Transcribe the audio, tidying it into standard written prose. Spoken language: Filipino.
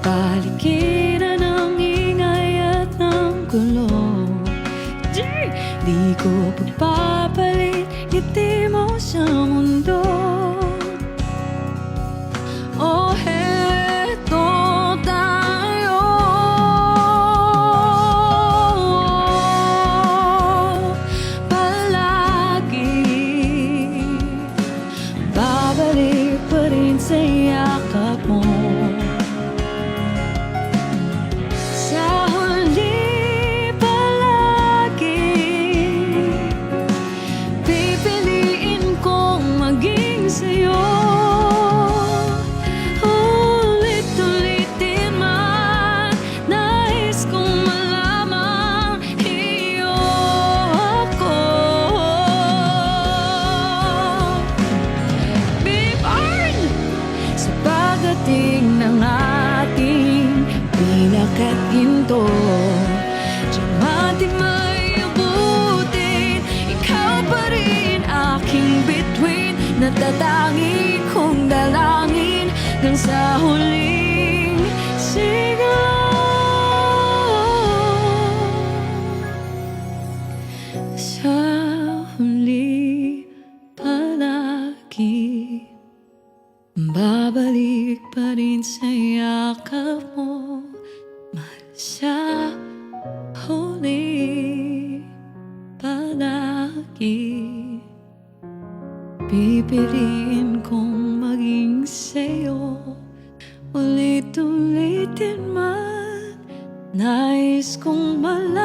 paligiran ng ingay at ng gulo. Di ko pagpapalit ngiti mo sa mundo. Oh, heto tayo, palagi babalik pa rin sa yakap mo. Sa huli palagi pipiliin kong maging sa'yo. Ulit-ulitin man, nais kong malamang iyo ako. Be born sa pagdating ng ating pinaka't ginto. Diamante may abutin, ikaw pa rin aking bituin. Natatangi kong dalangin hanggang sa huling sigaw. Sa huli palagi babalik pa rin sa yakap mo. Mahal, sa huli palagi pipiliin kong maging sa'yo. Ulit-ulitin man, nais kong malaman